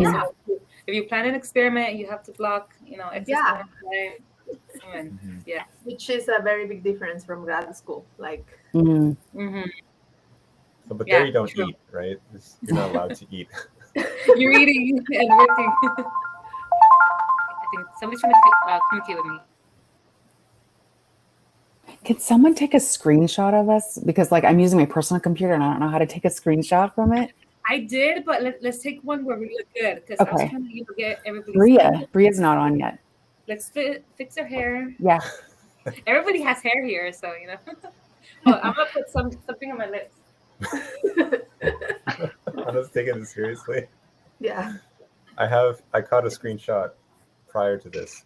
also if you plan an experiment, you have to block, excess Yeah. time. Yeah. Which is a very big difference from grad school. Like, Mm-hmm. So, but Yeah, there you don't true. eat, right? You're not allowed to eat. You're eating everything. I think somebody's trying to communicate with me. Could someone take a screenshot of us? Because like I'm using my personal computer and I don't know how to take a screenshot from it. I did, but let's take one where we look good because I was Okay. trying to get everybody's. Bria's not on yet. Let's fix her hair. Yeah. Everybody has hair here, so Oh, I'm gonna put something on my lips. I was taking it seriously. yeah. I caught a screenshot prior to this,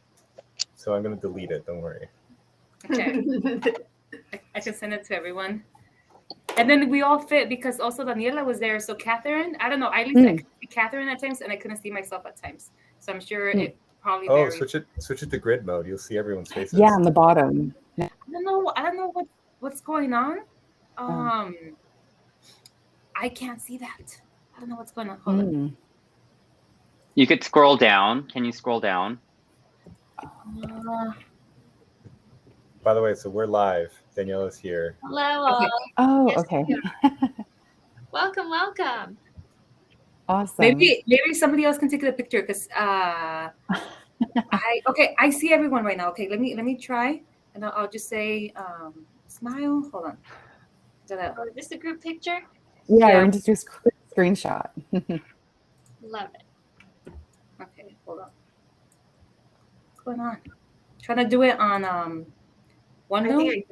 so I'm gonna delete it. Don't worry. Okay. I can send it to everyone. And then we all fit because also Daniela was there. So Catherine, I don't know. I could see Catherine at times and I couldn't see myself at times. So I'm sure it probably varies. Switch it to grid mode. You'll see everyone's faces. Yeah, on the bottom. I don't know what's going on. I can't see that. I don't know what's going on. Hold on. You could scroll down. Can you scroll down? By the way, so we're live. Daniela's here. Hello. Okay. Oh, okay. Welcome. Awesome. Maybe somebody else can take the picture because I see everyone right now. Okay, let me try, and I'll just say smile. Hold on. Oh, is this a group picture? Yeah, we're going to do a screenshot. Love it. Okay, hold on. What's going on? Trying to do it on OneNote. I think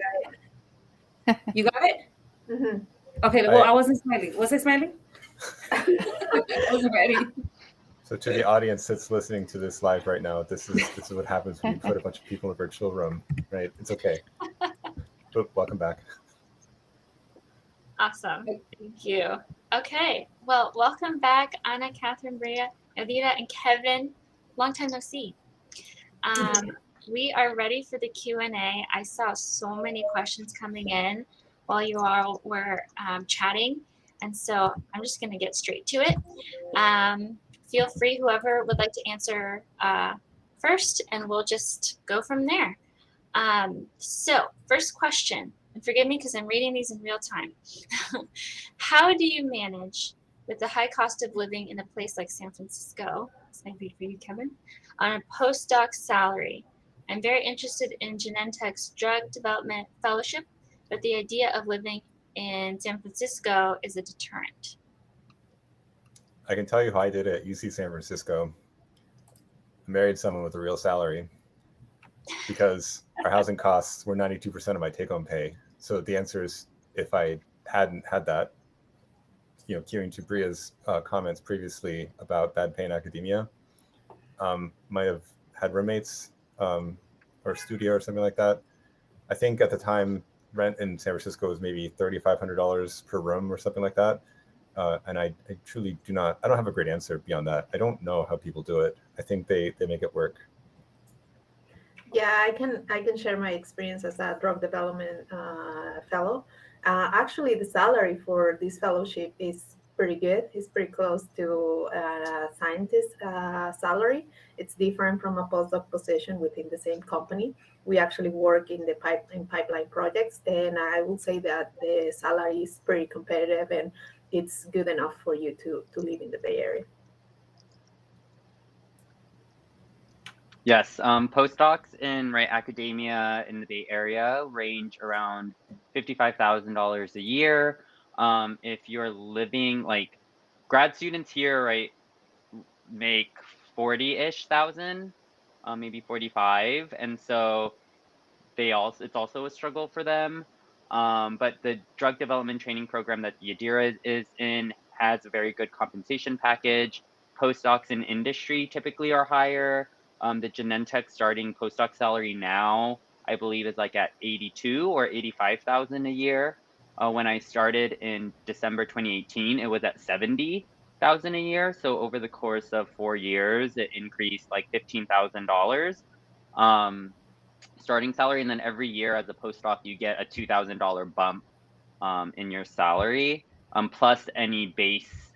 I got it. You got it? Mm-hmm. Okay, well, I wasn't smiling. Was I smiling? I wasn't ready. So to the audience that's listening to this live right now, this is what happens when you put a bunch of people in a virtual room, right? It's okay. But welcome back. Awesome. Thank you. Okay. Well, welcome back, Anna, Catherine, Bria, Evita, and Kevin. Long time no see. We are ready for the Q&A. I saw so many questions coming in while you all were chatting. And so I'm just going to get straight to it. Feel free, whoever would like to answer first, and we'll just go from there. So first question, and forgive me because I'm reading these in real time. How do you manage with the high cost of living in a place like San Francisco, this might be for you, Kevin, on a postdoc salary? I'm very interested in Genentech's drug development fellowship, but the idea of living in San Francisco is a deterrent. I can tell you how I did it at UC San Francisco. I married someone with a real salary because our housing costs were 92% of my take-home pay. So the answer is, if I hadn't had that, queuing to Bria's comments previously about bad pay in academia, might have had roommates or a studio or something like that. I think at the time, rent in San Francisco was maybe $3,500 per room or something like that. And I truly I don't have a great answer beyond that. I don't know how people do it. I think they make it work. Yeah, I can share my experience as a drug development fellow. Actually, the salary for this fellowship is pretty good. It's pretty close to a scientist salary. It's different from a postdoc position within the same company. We actually work in the pipeline projects, and I will say that the salary is pretty competitive, and it's good enough for you to live in the Bay Area. Yes, postdocs in academia in the Bay Area range around $55,000 a year. If you're living, like grad students here, make 40-ish thousand, maybe 45, and so it's also a struggle for them. But the drug development training program that Yadira is in has a very good compensation package. Postdocs in industry typically are higher. The Genentech starting postdoc salary now, I believe, is like at 82 or 85,000 a year. When I started in December 2018, it was at 70,000 a year. So over the course of 4 years, it increased like $15,000 starting salary, and then every year as a postdoc, you get a $2,000 bump in your salary, plus any base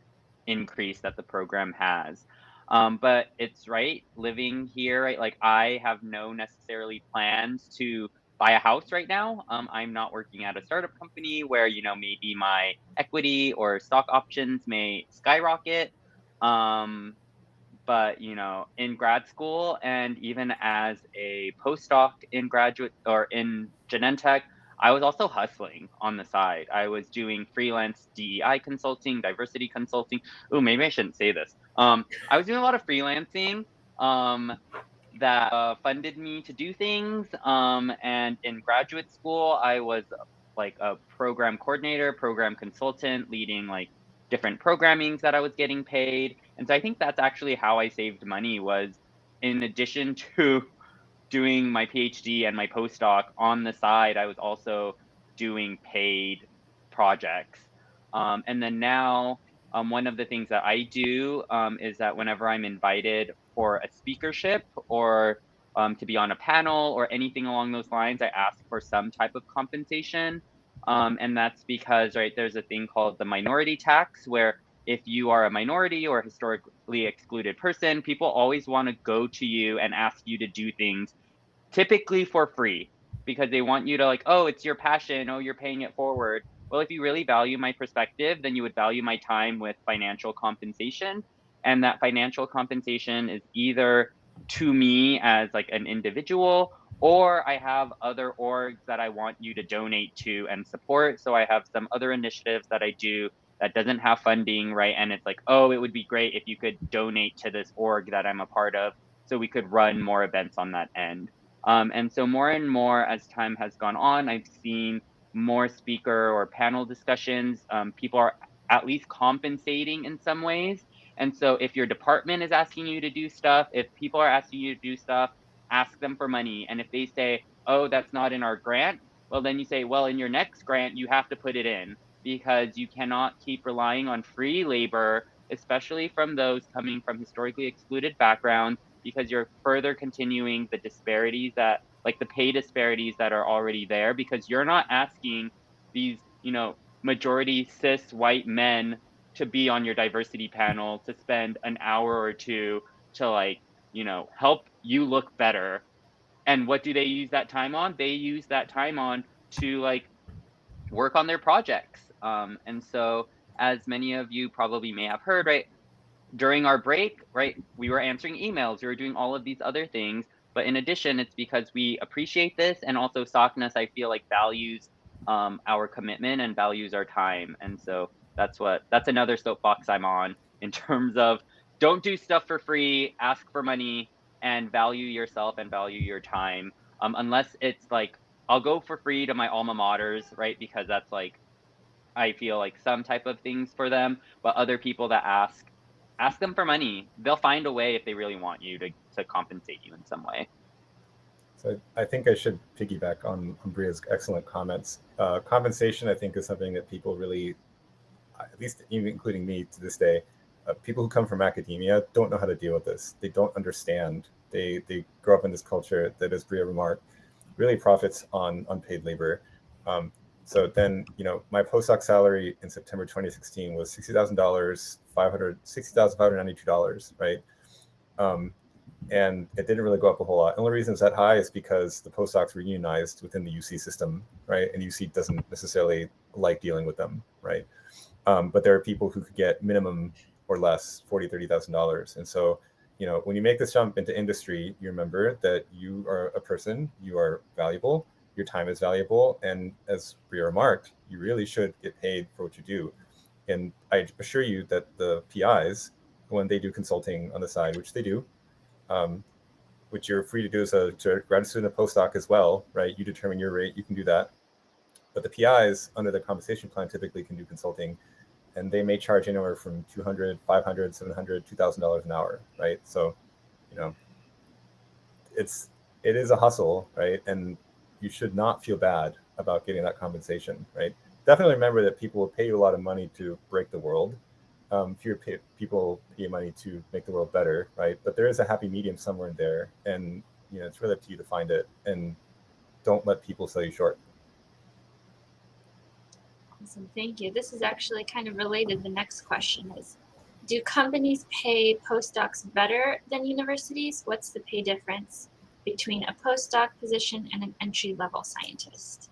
increase that the program has. But it's right living here, right? Like I have no necessarily plans to buy a house right now. I'm not working at a startup company where, maybe my equity or stock options may skyrocket. Um, but in grad school and even as a postdoc in graduate or in Genentech, I was also hustling on the side. I was doing freelance DEI consulting, diversity consulting. Oh, maybe I shouldn't say this. I was doing a lot of freelancing that funded me to do things. And in graduate school, I was like a program coordinator, program consultant, leading like different programmings that I was getting paid. And so I think that's actually how I saved money, was in addition to doing my PhD and my postdoc on the side, I was also doing paid projects. And then now, one of the things that I do is that whenever I'm invited for a speakership or to be on a panel or anything along those lines, I ask for some type of compensation. And that's because, right, there's a thing called the minority tax, where if you are a minority or a historically excluded person, people always want to go to you and ask you to do things typically for free, because they want you to like, oh, it's your passion, oh, you're paying it forward. Well, if you really value my perspective, then you would value my time with financial compensation. And that financial compensation is either to me as like an individual, or I have other orgs that I want you to donate to and support. So I have some other initiatives that I do that doesn't have funding, right? And it's like, oh, it would be great if you could donate to this org that I'm a part of so we could run more events on that end. And so more and more as time has gone on, I've seen more speaker or panel discussions. People are at least compensating in some ways. And so if your department is asking you to do stuff, if people are asking you to do stuff, ask them for money. And if they say, oh, that's not in our grant, well, then you say, well, in your next grant, you have to put it in, because you cannot keep relying on free labor, especially from those coming from historically excluded backgrounds, because you're further continuing the disparities that, like the pay disparities that are already there, because you're not asking these, majority cis white men to be on your diversity panel to spend an hour or two to like, help you look better. And what do they use that time on? They use that time on to like work on their projects. And so, as many of you probably may have heard, right, during our break, right, we were answering emails, we were doing all of these other things. But in addition, it's because we appreciate this, and also Sockness, I feel like, values our commitment and values our time. And so that's another soapbox I'm on, in terms of don't do stuff for free, ask for money, and value yourself and value your time. Unless it's like, I'll go for free to my alma maters, right? Because that's like, I feel like some type of things for them. But other people that ask them for money. They'll find a way if they really want you to compensate you in some way. So I think I should piggyback on Bria's excellent comments. Compensation, I think, is something that people really, at least even including me to this day, people who come from academia don't know how to deal with this. They don't understand. They grow up in this culture that, as Bria remarked, really profits on unpaid labor. So then, my postdoc salary in September 2016 was $60,000, $60,592, right? And it didn't really go up a whole lot. The only reason it's that high is because the postdocs were unionized within the UC system, right? And UC doesn't necessarily like dealing with them, right? But there are people who could get minimum or less $40,000, $30,000. And so, when you make this jump into industry, you remember that you are a person, you are valuable, your time is valuable. And as Bria remarked, you really should get paid for what you do. And I assure you that the PIs, when they do consulting on the side, which they do, which you're free to do as a grad student, a postdoc as well, right? You determine your rate, you can do that. But the PIs under the compensation plan typically can do consulting, and they may charge anywhere from $200, $500, $700, $2,000 an hour, right? So, it is a hustle, right? And you should not feel bad about getting that compensation, right? Definitely remember that people will pay you a lot of money to break the world. Fewer people pay money to make the world better, right? But there is a happy medium somewhere in there, and it's really up to you to find it, and don't let people sell you short. Awesome, thank you. This is actually kind of related. The next question is, Do companies pay postdocs better than universities? What's the pay difference between a postdoc position and an entry-level scientist?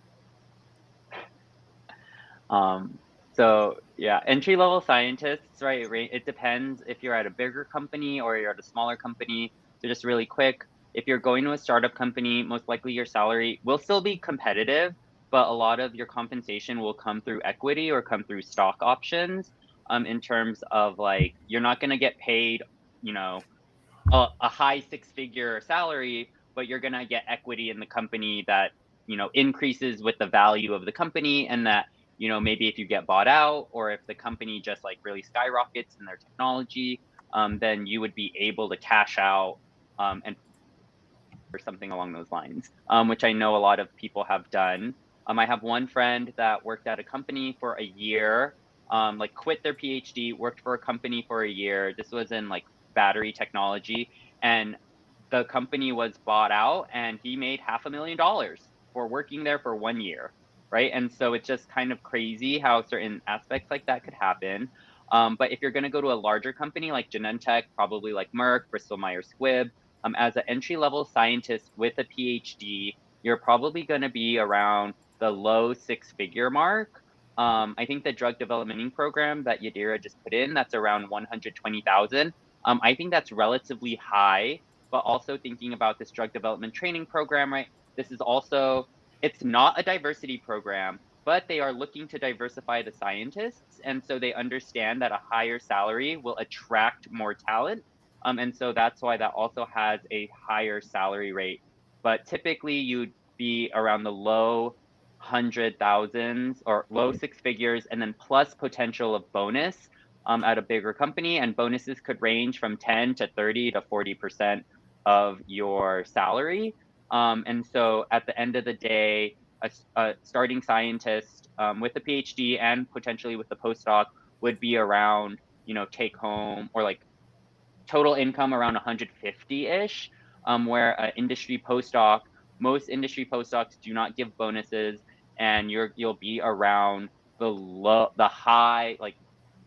So yeah, entry-level scientists, right? It depends if you're at a bigger company or you're at a smaller company. So just really quick, if you're going to a startup company, most likely your salary will still be competitive, but a lot of your compensation will come through equity or come through stock options. In terms of like, you're not going to get paid, you know, a high six-figure salary, but you're going to get equity in the company that, you know, increases with the value of the company, and that, you know, maybe if you get bought out or if the company just like really skyrockets in their technology, then you would be able to cash out and or something along those lines, which I know a lot of people have done. I have one friend that worked at a company for a year, like quit their PhD, worked for a company for a year. This was in like battery technology, and the company was bought out, and he made $500,000 for working there for 1 year, right? And so it's just kind of crazy how certain aspects like that could happen. But if you're going to go to a larger company like Genentech, probably like Merck, Bristol Myers Squibb, as an entry-level scientist with a PhD, you're probably going to be around the low six-figure mark. I think the drug development program that Yadira just put in, that's around 120,000. I think that's relatively high, but also thinking about this drug development training program, right? This is also, it's not a diversity program, but they are looking to diversify the scientists. And so they understand that a higher salary will attract more talent. And so that's why that also has a higher salary rate. But typically you'd be around the low 100,000s or low six figures, and then plus potential of bonus at a bigger company. And bonuses could range from 10 to 30 to 40% of your salary. And so at the end of the day, a starting scientist with a PhD and potentially with the postdoc would be around, you know, take home or like total income around 150-ish, where an industry postdoc, most industry postdocs do not give bonuses, and you'll be around the high like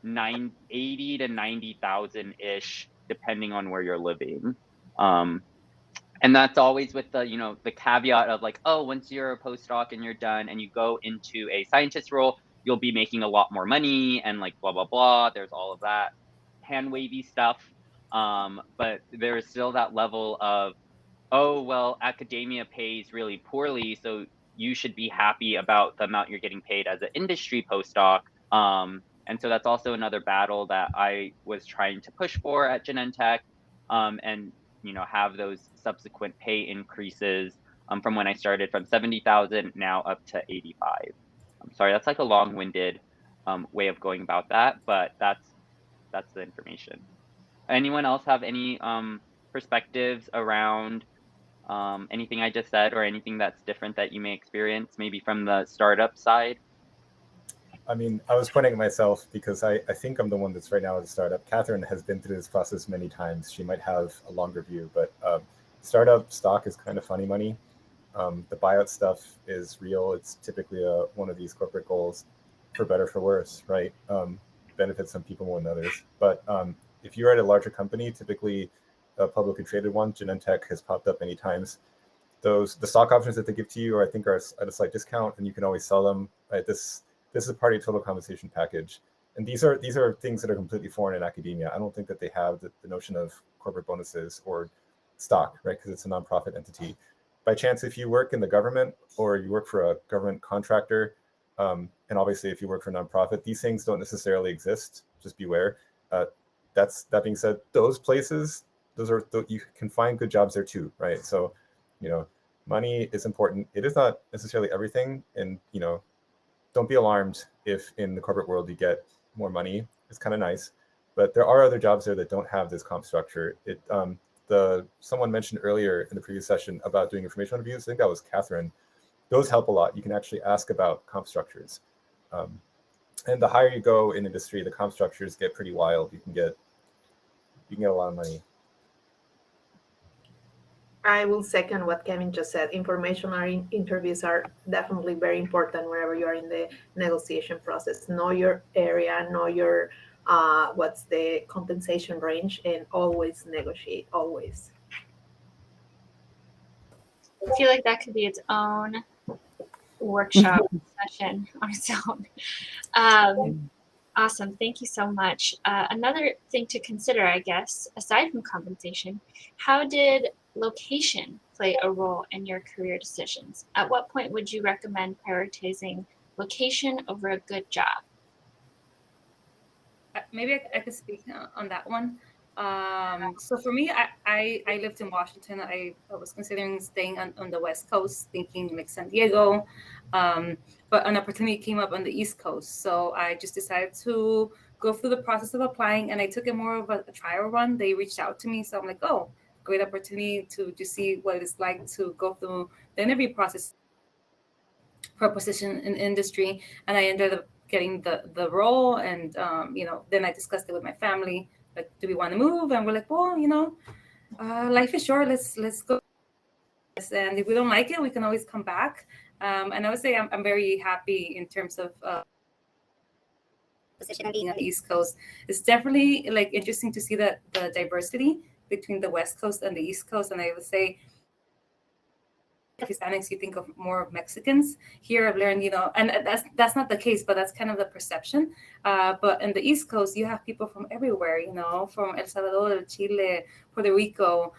80 to 90,000 ish, depending on where you're living. And that's always with the, you know, the caveat of like, oh, once you're a postdoc and you're done and you go into a scientist role, you'll be making a lot more money and like blah, blah, blah. There's all of that hand wavy stuff. But there's still that level of, oh, well, academia pays really poorly, so you should be happy about the amount you're getting paid as an industry postdoc. And so that's also another battle that I was trying to push for at Genentech, and you know, have those subsequent pay increases from when I started from 70,000 now up to 85. I'm sorry, that's like a long-winded way of going about that, but that's the information. Anyone else have any perspectives around anything I just said, or anything that's different that you may experience, maybe from the startup side? I mean, I was pointing at myself because I think I'm the one that's right now at a startup. Catherine has been through this process many times. She might have a longer view, but startup stock is kind of funny money. The buyout stuff is real. It's typically one of these corporate goals, for better, for worse, right? Benefits some people more than others. But if you're at a larger company, typically a publicly traded one, Genentech has popped up many times. The stock options that they give to you, I think, are at a slight discount, and you can always sell them. Right? This is a part of your total compensation package. And these are things that are completely foreign in academia. I don't think that they have the notion of corporate bonuses or stock, right? Because it's a nonprofit entity. By chance, if you work in the government or you work for a government contractor, and obviously if you work for a nonprofit, these things don't necessarily exist. Just beware. That being said, those places, you can find good jobs there too, right? So, you know, money is important. It is not necessarily everything, and you know, don't be alarmed if in the corporate world you get more money. It's kind of nice, but there are other jobs there that don't have this comp structure. Someone mentioned earlier in the previous session about doing information reviews. I think that was Catherine. Those help a lot. You can actually ask about comp structures. And the higher you go in industry, the comp structures get pretty wild. You can get a lot of money. I will second what Kevin just said. Informational interviews are definitely very important wherever you are in the negotiation process. Know your area, know your what's the compensation range, and always negotiate, always. I feel like that could be its own workshop session on its own. Awesome. Thank you so much. Another thing to consider, I guess, aside from compensation, how did location play a role in your career decisions? At what point would you recommend prioritizing location over a good job? Maybe I could speak on that one. So for me, I lived in Washington. I was considering staying on the West Coast, thinking like San Diego, but an opportunity came up on the East Coast. So I just decided to go through the process of applying, and I took it more of a trial run. They reached out to me, so I'm like, oh, great opportunity to just see what it's like to go through the interview process for a position in industry, and I ended up getting the role. And then I discussed it with my family, like, do we want to move? And we're like, well, life is short, let's go. And if we don't like it, we can always come back. And I would say I'm very happy in terms of position being on the East Coast. It's definitely like interesting to see the diversity between the West Coast and the East Coast. And I would say Hispanics, you think of more of Mexicans. Here I've learned, and that's not the case, but that's kind of the perception. But in the East Coast, you have people from everywhere, from El Salvador, Chile, Puerto Rico.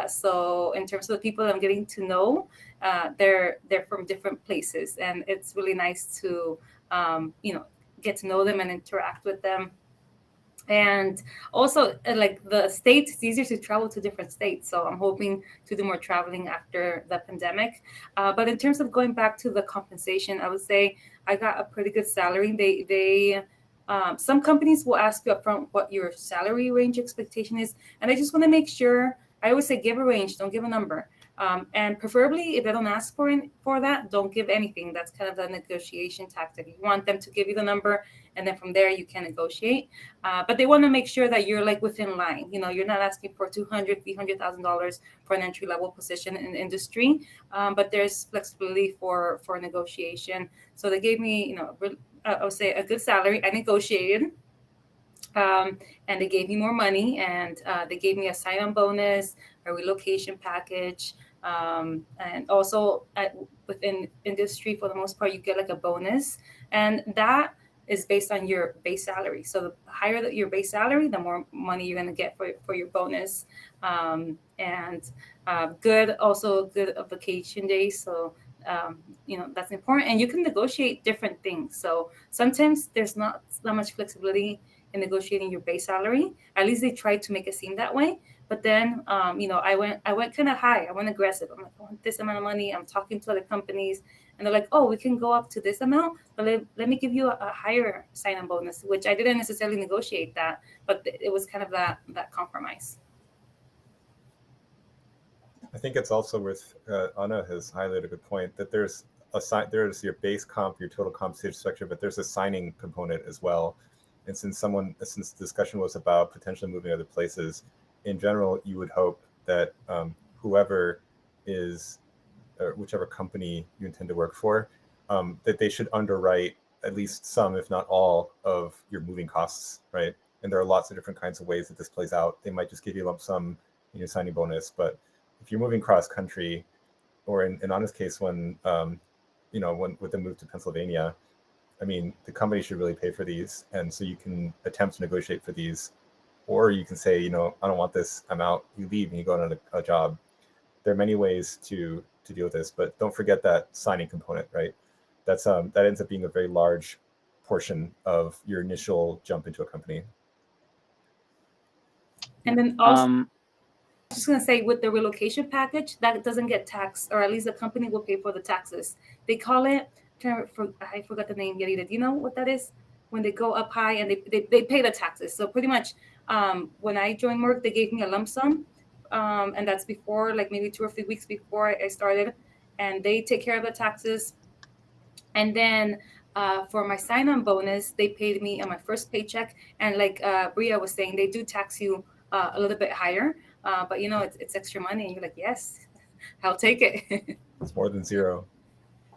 So in terms of the people I'm getting to know, they're from different places, and it's really nice to get to know them and interact with them. And also, like the states, it's easier to travel to different states. So I'm hoping to do more traveling after the pandemic. But in terms of going back to the compensation, I would say I got a pretty good salary. They some companies will ask you upfront what your salary range expectation is. And I just want to make sure, I always say give a range, don't give a number. And preferably, if they don't ask for that, don't give anything. That's kind of the negotiation tactic. You want them to give you the number, and then from there you can negotiate. But they want to make sure that you're like within line. You're not asking for $200,000, $300,000 for an entry level position in the industry. But there's flexibility for negotiation. So they gave me, I would say a good salary. I negotiated. And they gave me more money, and they gave me a sign-on bonus, a relocation package, and also within industry, for the most part, you get like a bonus, and that is based on your base salary. So the higher your base salary, the more money you're going to get for your bonus, and good vacation days. So that's important, and you can negotiate different things. So sometimes there's not that much flexibility in negotiating your base salary. At least they tried to make it seem that way. But then, I went kind of high. I went aggressive. I'm like, I want this amount of money. I'm talking to other companies, and they're like, oh, we can go up to this amount, but let me give you a higher sign-on bonus, which I didn't necessarily negotiate that, but it was kind of that compromise. I think it's also worth, Anna has highlighted a good point, that there's your base comp, your total compensation structure, but there's a signing component as well. And since the discussion was about potentially moving other places, in general, you would hope that whoever is, or whichever company you intend to work for, that they should underwrite at least some, if not all, of your moving costs, right? And there are lots of different kinds of ways that this plays out. They might just give you a lump sum in your signing bonus, but if you're moving cross country, or in Anna's case, when with the move to Pennsylvania, I mean, the company should really pay for these, and so you can attempt to negotiate for these, or you can say, I don't want this, I'm out. You leave and you go on a job. There are many ways to deal with this, but don't forget that signing component, right? That ends up being a very large portion of your initial jump into a company. And then also, I was just gonna say, with the relocation package, that doesn't get taxed, or at least the company will pay for the taxes. They call it, I forgot the name, Yarita. Do you know what that is? When they go up high and they pay the taxes. So pretty much, when I joined work, they gave me a lump sum, and that's before, like maybe 2 or 3 weeks before I started, and they take care of the taxes. And then for my sign-on bonus, they paid me on my first paycheck, and like Bria was saying, they do tax you a little bit higher, but it's extra money, and you're like, yes, I'll take it. It's more than zero.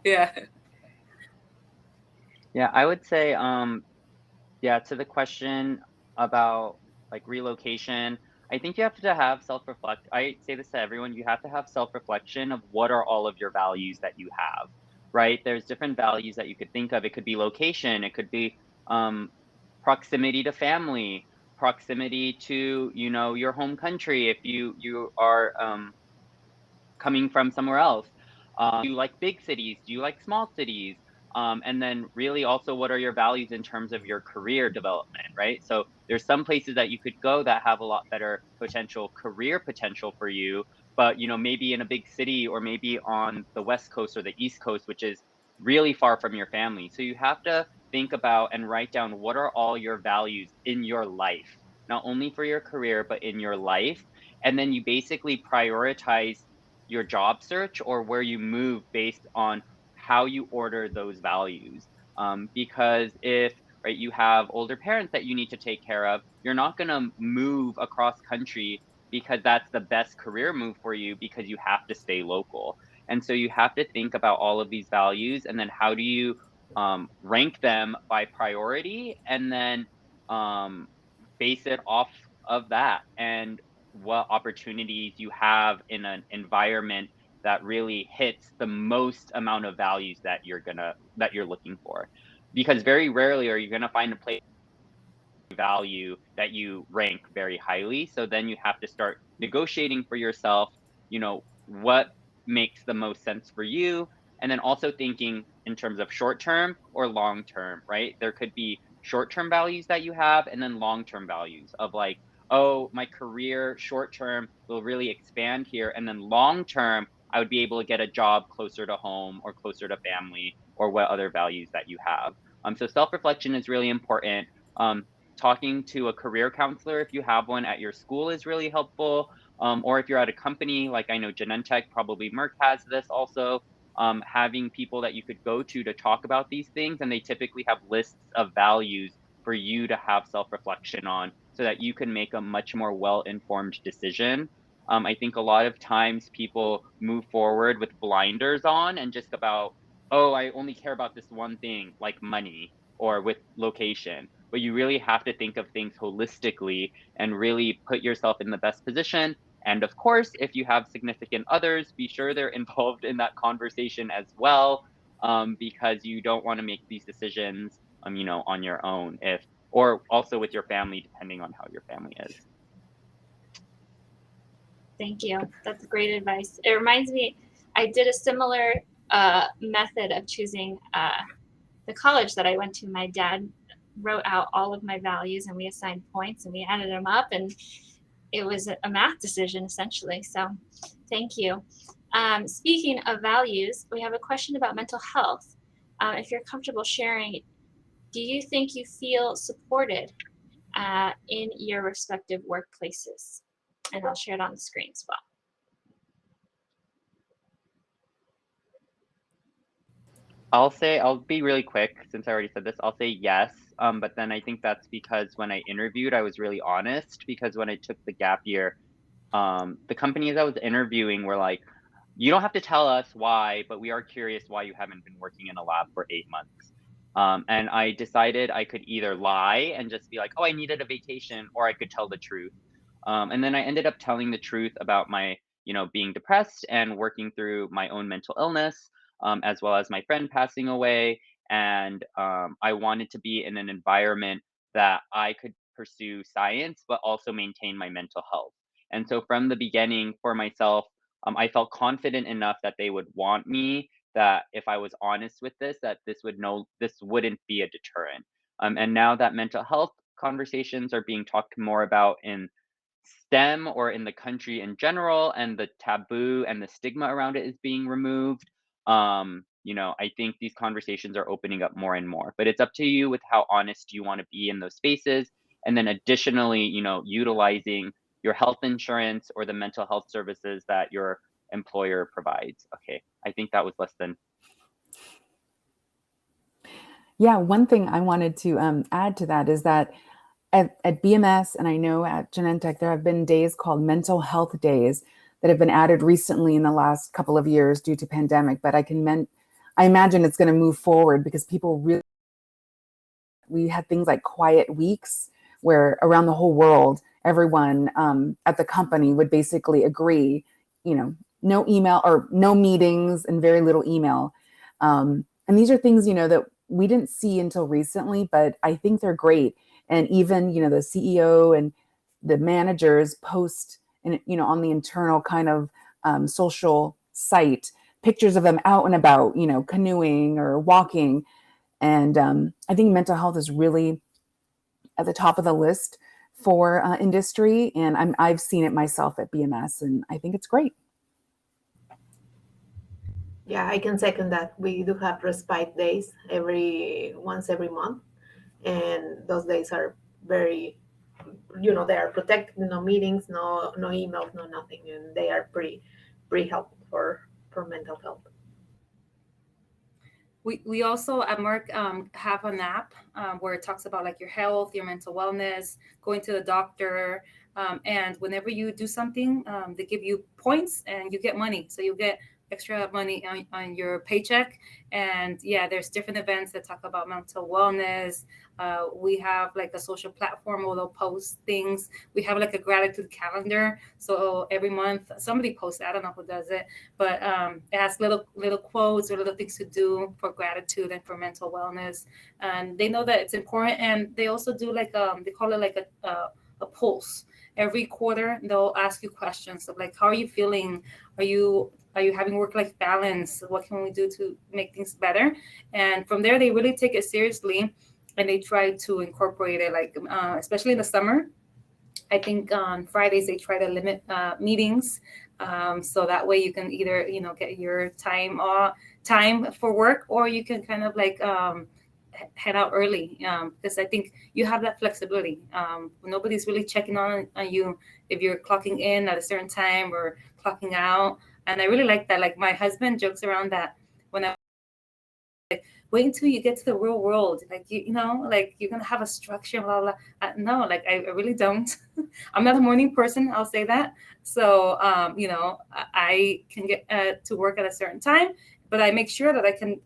Yeah. Yeah, I would say, to the question, about like relocation, I think you have to have self-reflect. I say this to everyone, you have to have self-reflection of what are all of your values that you have, right? There's different values that you could think of. It could be location, it could be um, proximity to family, proximity to, you know, your home country if you are coming from somewhere else. Do you like big cities? Do you like small cities? And then really also what are your values in terms of your career development, right? So there's some places that you could go that have a lot better potential career potential for you, but you know, maybe in a big city or maybe on the West Coast or the East Coast, which is really far from your family. So you have to think about and write down what are all your values in your life, not only for your career, but in your life. And then you basically prioritize your job search or where you move based on how you order those values. Because if right you have older parents that you need to take care of, you're not going to move across country because that's the best career move for you because you have to stay local. And so you have to think about all of these values and then how do you rank them by priority and then um, base it off of that. And what opportunities you have in an environment that really hits the most amount of values that you're looking for, because very rarely are you going to find a place value that you rank very highly. So then you have to start negotiating for yourself, you know, what makes the most sense for you. And then also thinking in terms of short term or long term, right? There could be short term values that you have and then long term values of like, oh, my career short term will really expand here. And then long term, I would be able to get a job closer to home or closer to family or what other values that you have. So self reflection is really important. Talking to a career counselor if you have one at your school is really helpful. Or if you're at a company, like I know Genentech, probably Merck has this also, having people that you could go to talk about these things. And they typically have lists of values for you to have self-reflection on so that you can make a much more well-informed decision. I think a lot of times people move forward with blinders on and just about, oh, I only care about this one thing, like money or with location, but you really have to think of things holistically and really put yourself in the best position. And of course, if you have significant others, be sure they're involved in that conversation as well, because you don't want to make these decisions, you know, on your own, if or also with your family, depending on how your family is. Thank you. That's great advice. It reminds me, I did a similar method of choosing the college that I went to. My dad wrote out all of my values and we assigned points and we added them up, and it was a math decision essentially. So thank you. Speaking of values, we have a question about mental health. If you're comfortable sharing, do you think you feel supported in your respective workplaces? And I'll share it on the screen as well. I'll be really quick since I already said this. I'll say yes. But then I think that's because when I interviewed, I was really honest, because when I took the gap year, the companies I was interviewing were like, you don't have to tell us why, but we are curious why you haven't been working in a lab for 8 months. And I decided I could either lie and just be like, oh, I needed a vacation, or I could tell the truth. And then I ended up telling the truth about my, you know, being depressed and working through my own mental illness, as well as my friend passing away. And I wanted to be in an environment that I could pursue science, but also maintain my mental health. And so from the beginning for myself, I felt confident enough that they would want me, that if I was honest with this, that this wouldn't be a deterrent. And now that mental health conversations are being talked more about in STEM or in the country in general, and the taboo and the stigma around it is being removed, you know, I think these conversations are opening up more and more. But it's up to you with how honest you want to be in those spaces. And then additionally, you know, utilizing your health insurance or the mental health services that your employer provides. Okay, I think that was less than. Yeah, one thing I wanted to add to that is that at BMS, and I know at Genentech, there have been days called mental health days that have been added recently in the last couple of years due to pandemic. But I imagine it's going to move forward because people really, we had things like quiet weeks where around the whole world, everyone at the company would basically agree, no email or no meetings and very little email. And these are things, that we didn't see until recently, but I think they're great. And even, the CEO and the managers post, on the internal kind of social site, pictures of them out and about, canoeing or walking. And I think mental health is really at the top of the list for industry. And I've seen it myself at BMS, and I think it's great. Yeah, I can second that. We do have respite days once every month, and those days are very, they are protected. No meetings, no emails, no nothing, and they are pretty helpful for mental health. We also at Merck have an app where it talks about like your health, your mental wellness, going to the doctor, and whenever you do something, they give you points and you get money. So you get extra money on your paycheck. And yeah, there's different events that talk about mental wellness. We have like a social platform where they'll post things. We have like a gratitude calendar. So every month somebody posts it. I don't know who does it, but it has little quotes or little things to do for gratitude and for mental wellness. And they know that it's important. And they also do like they call it like a pulse. Every quarter they'll ask you questions of like, how are you feeling? Are you having work-life balance? What can we do to make things better? And from there, they really take it seriously, and they try to incorporate it, like especially in the summer. I think on Fridays they try to limit meetings, so that way you can either get your time for work, or you can kind of like head out early, because I think you have that flexibility. Nobody's really checking on you if you're clocking in at a certain time or clocking out. And I really like that. Like my husband jokes around that when I like, wait until you get to the real world. Like, like you're going to have a structure, blah, blah. No, like I really don't. I'm not a morning person. I'll say that. So, I can get to work at a certain time, but I make sure that I can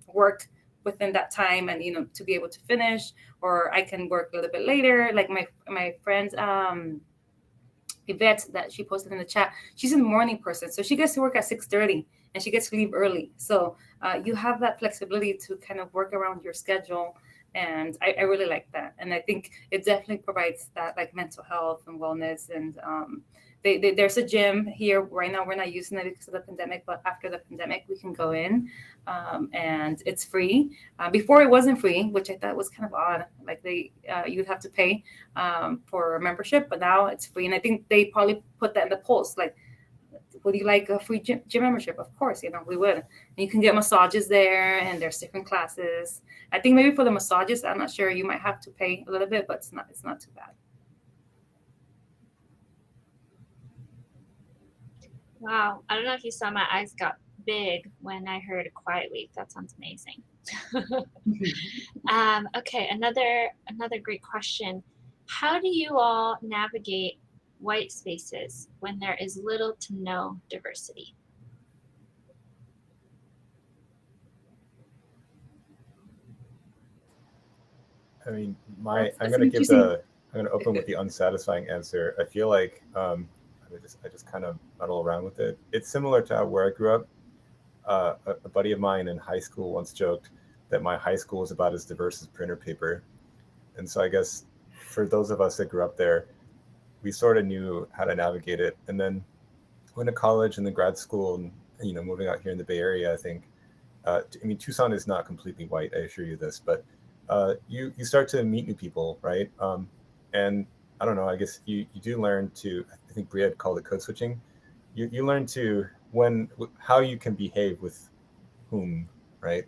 work within that time and, to be able to finish, or I can work a little bit later. Like my friend, Yvette, that she posted in the chat, she's a morning person, so she gets to work at 6:30 and she gets to leave early. So you have that flexibility to kind of work around your schedule, and I really like that. And I think it definitely provides that like mental health and wellness. And there's a gym here right now. We're not using it because of the pandemic, but after the pandemic we can go in, and it's free. Before it wasn't free, which I thought was kind of odd. Like you'd have to pay for a membership, but now it's free. And I think they probably put that in the post, like, would you like a free gym membership? Of course, we would. And you can get massages there, and there's different classes. I think maybe for the massages, I'm not sure, you might have to pay a little bit, but it's not too bad. Wow. I don't know if you saw, my eyes got big when I heard a quiet week. That sounds amazing. Okay, another great question. How do you all navigate white spaces when there is little to no diversity? I mean, I'm going to open with the unsatisfying answer. I feel like I just kind of muddle around with it. It's similar to where I grew up. A buddy of mine in high school once joked that my high school is about as diverse as printer paper. And so I guess for those of us that grew up there, we sort of knew how to navigate it. And then went to college and then grad school, and moving out here in the Bay Area, I think, Tucson is not completely white, I assure you this, but you start to meet new people, right? And I don't know, I guess you do learn to, I think Bria had called it code switching. You learn to how you can behave with whom, right?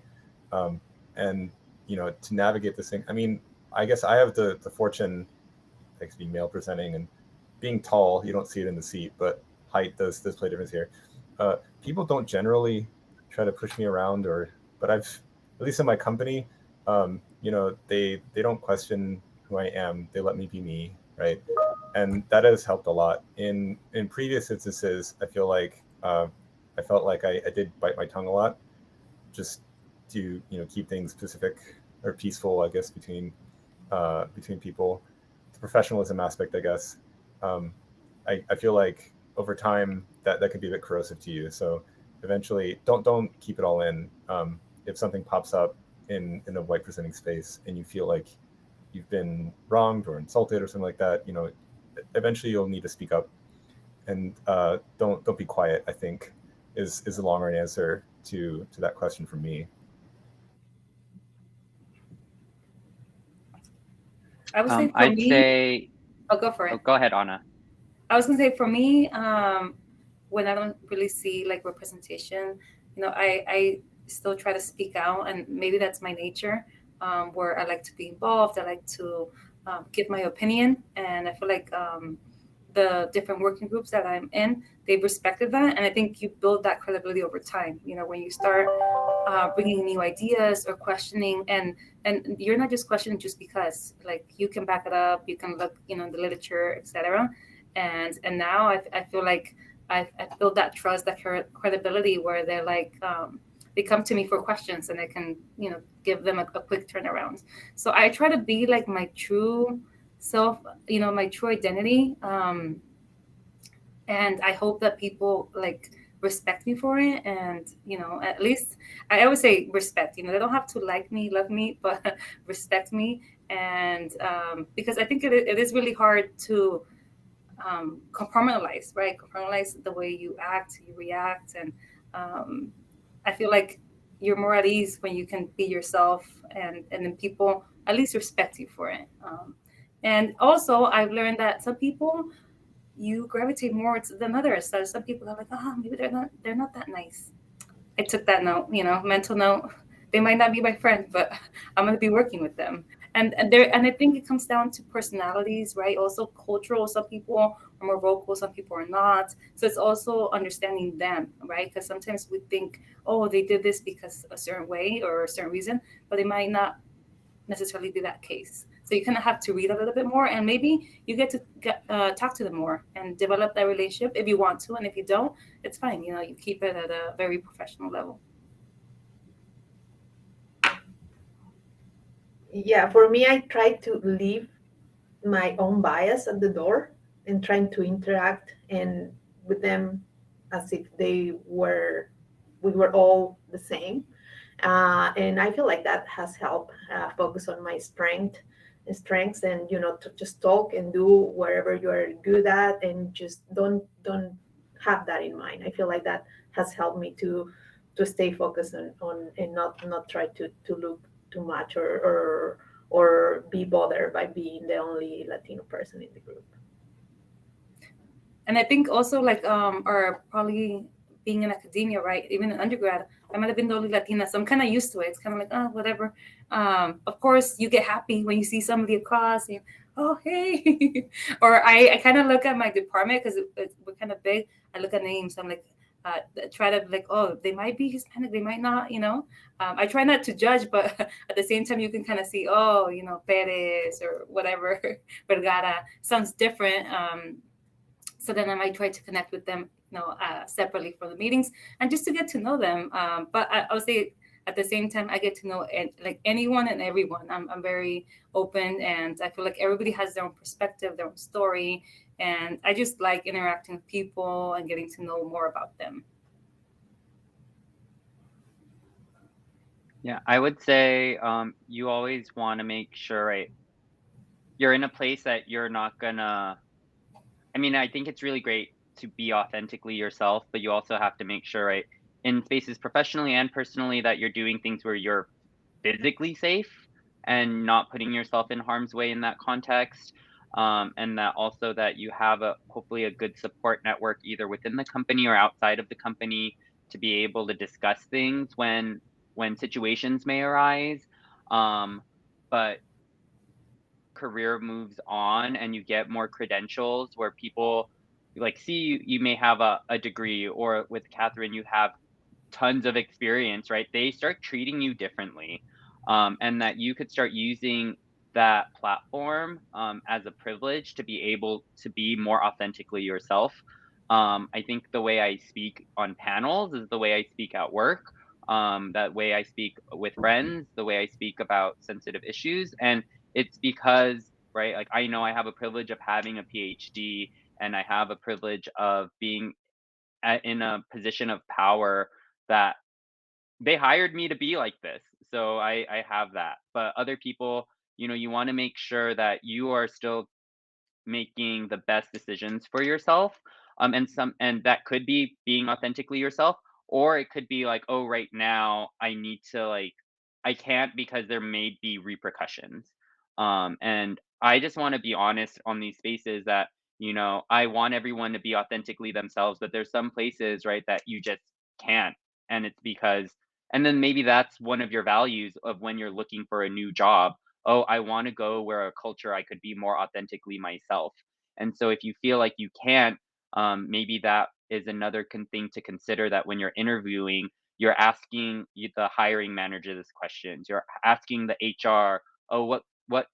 And to navigate this thing. I mean, I guess I have the fortune, like, to be male presenting and being tall. You don't see it in the seat, but height does play a difference here. People don't generally try to push me around, but I've, at least in my company, they don't question who I am. They let me be me, right? And that has helped a lot. In previous instances, I feel like I felt like I did bite my tongue a lot, just to keep things specific or peaceful, I guess, between people. professionalism aspect, I guess. I feel like over time that could be a bit corrosive to you. So eventually, don't keep it all in. If something pops up in a white presenting space and you feel like you've been wronged or insulted or something like that, eventually you'll need to speak up, and don't be quiet, I think is the long run answer to that question for me. I would say for I'd me. say. I'll go for it. Oh, go ahead, Anna. I was gonna say for me, when I don't really see like representation, I still try to speak out, and maybe that's my nature, where I like to be involved. I like to give my opinion, and I feel like the different working groups that I'm in, they've respected that, and I think you build that credibility over time. When you start bringing new ideas or questioning, and you're not just questioning just because, like, you can back it up, you can look, in the literature, etc. And now I feel like I built that trust, that credibility, where they're like, they come to me for questions, and I can, give them a quick turnaround. So I try to be like my true self, my true identity. And I hope that people like respect me for it. And, at least I always say respect, they don't have to like me, love me, but respect me. And because I think it is really hard to compartmentalize, right? Compartmentalize the way you act, you react. And I feel like you're more at ease when you can be yourself, and then people at least respect you for it. And also I've learned that some people, you gravitate more than others. So some people are like, maybe they're not that nice. I took that note, mental note. They might not be my friend, but I'm going to be working with them. And I think it comes down to personalities, right? Also cultural. Some people are more vocal, some people are not. So it's also understanding them, right? Because sometimes we think, oh, they did this because a certain way or a certain reason, but it might not necessarily be that case. So you kind of have to read a little bit more, and maybe you get to talk to them more and develop that relationship if you want to. And if you don't, it's fine. You keep it at a very professional level. Yeah, for me, I try to leave my own bias at the door and trying to interact and with them as if we were all the same. And I feel like that has helped focus on my strengths, and to just talk and do wherever you're good at, and just don't have that in mind. I feel like that has helped me to stay focused on and not try to look too much or be bothered by being the only Latino person in the group. And I think also like or probably being in academia, right? Even in undergrad, I might have been the only Latina, so I'm kind of used to it. It's kind of like, oh, whatever. Of course, you get happy when you see somebody across, and oh, hey. Or I kind of look at my department because we're kind of big. I look at names. I'm like, try to like, oh, they might be Hispanic, they might not, I try not to judge, but at the same time, you can kind of see, oh, Perez or whatever, Vergara sounds different. So then I might try to connect with them, separately for the meetings, and just to get to know them. But I would say at the same time, I get to know like anyone and everyone. I'm very open, and I feel like everybody has their own perspective, their own story. And I just like interacting with people and getting to know more about them. Yeah, I would say you always want to make sure, right, you're in a place that you're not gonna, I think it's really great to be authentically yourself, but you also have to make sure, right, in spaces professionally and personally, that you're doing things where you're physically safe and not putting yourself in harm's way in that context. And that also that you have hopefully a good support network either within the company or outside of the company to be able to discuss things when situations may arise. But career moves on and you get more credentials where people like see you may have a degree, or with Catherine you have tons of experience, right? They start treating you differently, and that you could start using that platform as a privilege to be able to be more authentically yourself. I think the way I speak on panels is the way I speak at work, that way I speak with friends, the way I speak about sensitive issues. And it's because, right? Like I know I have a privilege of having a PhD, and I have a privilege of being in a position of power that they hired me to be like this. So I have that. But other people, you want to make sure that you are still making the best decisions for yourself. And that could be being authentically yourself, or it could be like, oh, right now I need to like, I can't because there may be repercussions. And I just want to be honest on these spaces that, I want everyone to be authentically themselves, but there's some places, right, that you just can't. And it's because, and then maybe that's one of your values of when you're looking for a new job. Oh, I want to go where a culture I could be more authentically myself. And so if you feel like you can't, maybe that is another thing to consider, that when you're interviewing, you're asking the hiring manager this questions. You're asking the HR, oh, what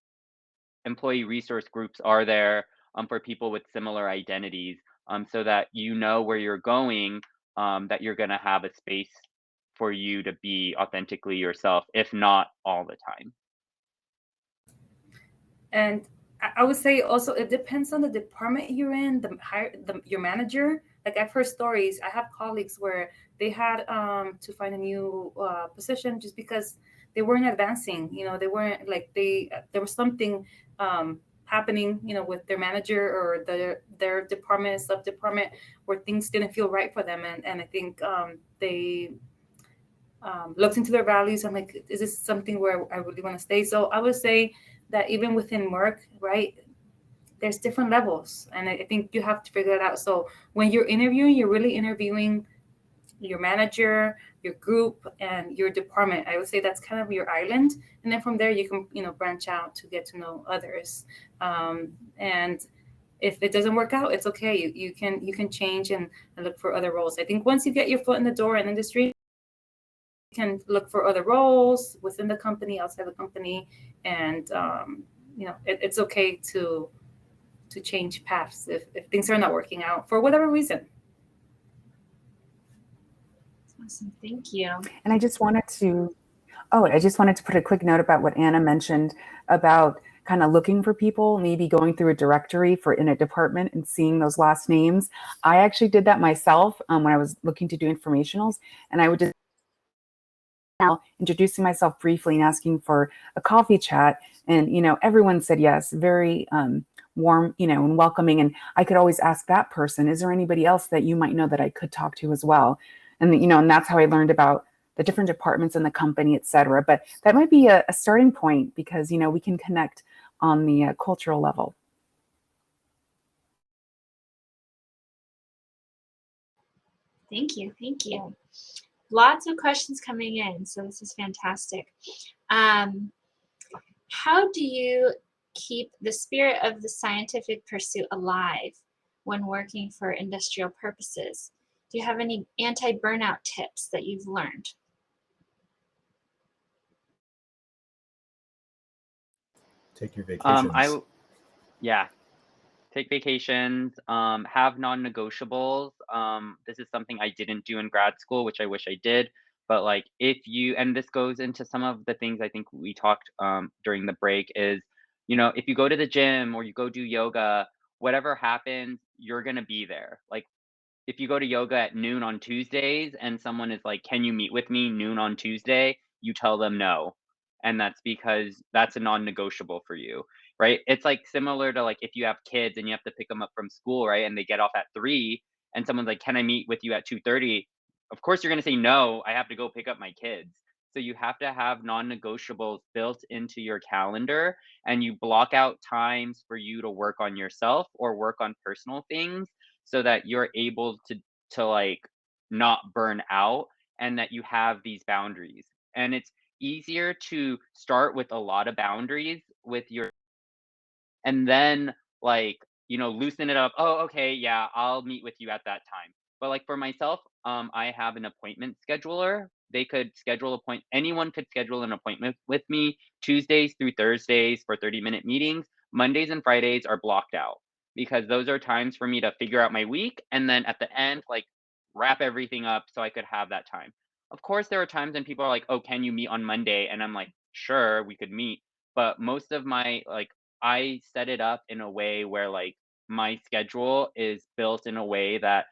employee resource groups are there for people with similar identities, so that you know where you're going, that you're going to have a space for you to be authentically yourself, if not all the time. And I would say also it depends on the department you're in, your manager. Like I've heard stories. I have colleagues where they had to find a new position just because they weren't advancing. They weren't like there was something happening, with their manager or their department, sub department, where things didn't feel right for them. And I think they looked into their values. I'm like, is this something where I really want to stay? So I would say that even within work, right, there's different levels. And I think you have to figure it out. So when you're interviewing, you're really interviewing your manager, your group, and your department. I would say that's kind of your island. And then from there, you can, branch out to get to know others. And if it doesn't work out, it's okay. You can change and look for other roles. I think once you get your foot in the door in industry, can look for other roles within the company, outside the company, and it's okay to change paths if things are not working out for whatever reason. Awesome, thank you. And I just wanted to put a quick note about what Anna mentioned about kind of looking for people, maybe going through a directory in a department and seeing those last names. I actually did that myself when I was looking to do informationals, and I would just introducing myself briefly and asking for a coffee chat, and everyone said yes, very warm, and welcoming. And I could always ask that person, is there anybody else that you might know that I could talk to as well? And and that's how I learned about the different departments in the company, etc. But that might be a starting point, because we can connect on the cultural level. Thank you. Lots of questions coming in, so this is fantastic. How do you keep the spirit of the scientific pursuit alive when working for industrial purposes? Do you have any anti-burnout tips that you've learned? Take your vacations. Take vacations, have non-negotiables. This is something I didn't do in grad school, which I wish I did. But like and this goes into some of the things I think we talked during the break is, if you go to the gym or you go do yoga, whatever happens, you're going to be there. Like if you go to yoga at noon on Tuesdays and someone is like, can you meet with me noon on Tuesday? You tell them no. And that's because that's a non-negotiable for you, right? It's like similar to like if you have kids and you have to pick them up from school, right? And they get off at 3 and someone's like, can I meet with you at 2:30? Of course you're going to say no, I have to go pick up my kids. So you have to have non-negotiables built into your calendar, and you block out times for you to work on yourself or work on personal things, so that you're able to like not burn out, and that you have these boundaries. And it's easier to start with a lot of boundaries with your, and then like loosen it up. Oh, okay, yeah, I'll meet with you at that time. But like for myself, I have an appointment scheduler. They could schedule anyone could schedule an appointment with me Tuesdays through Thursdays for 30-minute meetings. Mondays and Fridays are blocked out, because those are times for me to figure out my week, and then at the end, like wrap everything up so I could have that time. Of course, there are times when people are like, oh, can you meet on Monday? And I'm like, sure, we could meet. But most of my I set it up in a way where like my schedule is built in a way that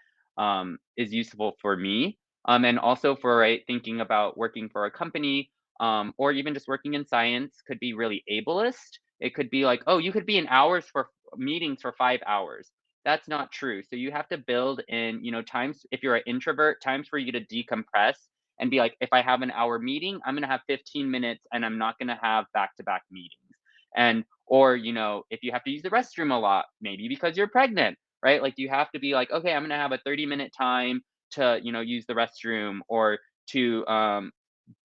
is useful for me. And also for right thinking about working for a company, or even just working in science could be really ableist. It could be like, oh, you could be in hours for meetings for 5 hours. That's not true. So you have to build in, times if you're an introvert, times for you to decompress and be like, if I have an hour meeting, I'm going to have 15 minutes and I'm not going to have back-to-back meetings. And, or, if you have to use the restroom a lot, maybe because you're pregnant, right? Like you have to be like, okay, I'm going to have a 30-minute time to, use the restroom or to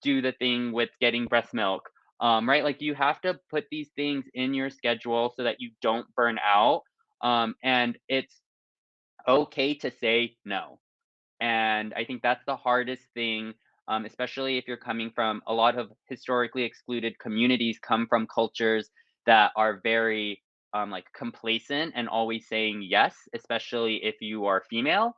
do the thing with getting breast milk, right? Like you have to put these things in your schedule so that you don't burn out. And it's okay to say no. And I think that's the hardest thing, especially if you're coming from a lot of historically excluded communities, come from cultures that are very like complacent and always saying yes, especially if you are female.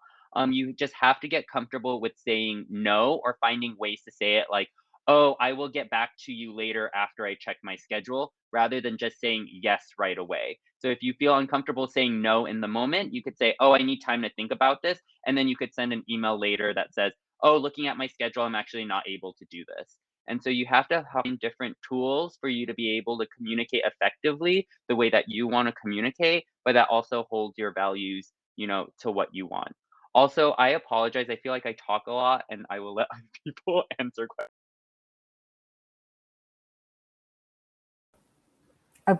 You just have to get comfortable with saying no or finding ways to say it like, oh, I will get back to you later after I check my schedule, rather than just saying yes right away. So if you feel uncomfortable saying no in the moment, you could say, oh, I need time to think about this. And then you could send an email later that says, oh, looking at my schedule, I'm actually not able to do this. And so you have to have different tools for you to be able to communicate effectively the way that you want to communicate, but that also holds your values, to what you want. Also, I apologize. I feel like I talk a lot and I will let other people answer questions.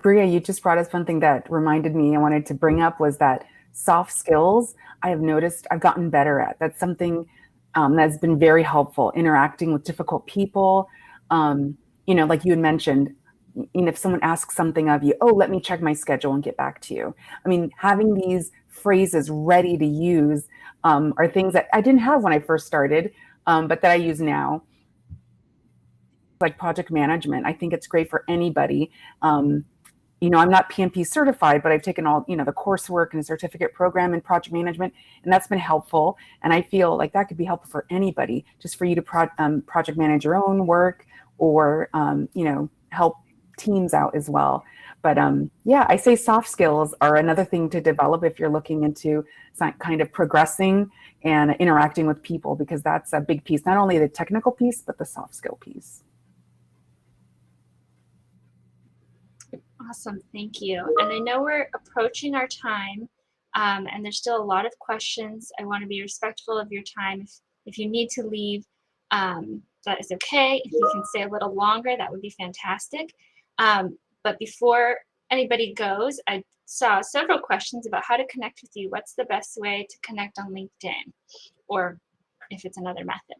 Bria, you just brought us one thing that reminded me I wanted to bring up was that soft skills I have noticed I've gotten better at. That's something that's been very helpful, interacting with difficult people. Like you had mentioned, if someone asks something of you, oh, let me check my schedule and get back to you. I mean, having these phrases ready to use are things that I didn't have when I first started, but that I use now. Like project management, I think it's great for anybody. I'm not PMP certified, but I've taken all, the coursework and a certificate program in project management, and that's been helpful. And I feel like that could be helpful for anybody, just for you to project manage your own work or, help teams out as well. But I say soft skills are another thing to develop if you're looking into some kind of progressing and interacting with people, because that's a big piece, not only the technical piece, but the soft skill piece. Awesome, thank you. And I know we're approaching our time, and there's still a lot of questions. I want to be respectful of your time. If you need to leave, that is okay. If you can stay a little longer, that would be fantastic. But before anybody goes, I saw several questions about how to connect with you. What's the best way to connect on LinkedIn, or if it's another method?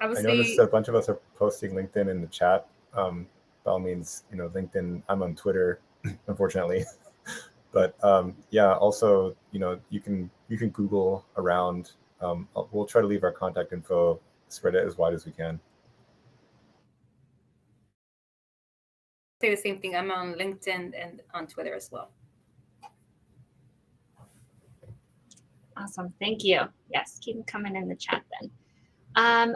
I noticed a bunch of us are posting LinkedIn in the chat. By all means, LinkedIn, I'm on Twitter, unfortunately. But also, you can Google around. We'll try to leave our contact info, spread it as wide as we can. Say the same thing. I'm on LinkedIn and on Twitter as well. Awesome, thank you. Yes, keep them coming in the chat then.